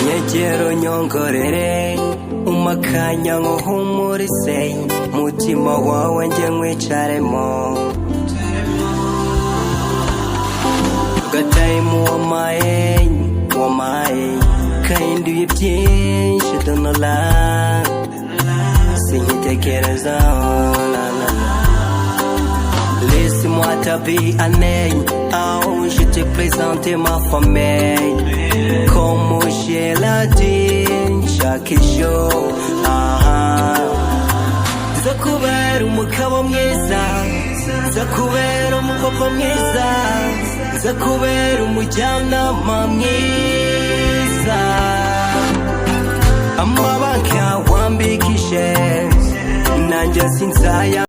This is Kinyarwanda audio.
Nyegero nyongorere umakanya nkuhumurise mutima wawe nje nkwicaremo gataimu wamaye kahinduye byinshi donola sinkitekereza laisse-moi t'habiller oh je te présente ma famille comme je l'ai dit chaque jour zakubera umugabo mwiza zakubera umupapa mwiza zakubera umujyanama mwiza amabanga wambikije nanjye sinzaya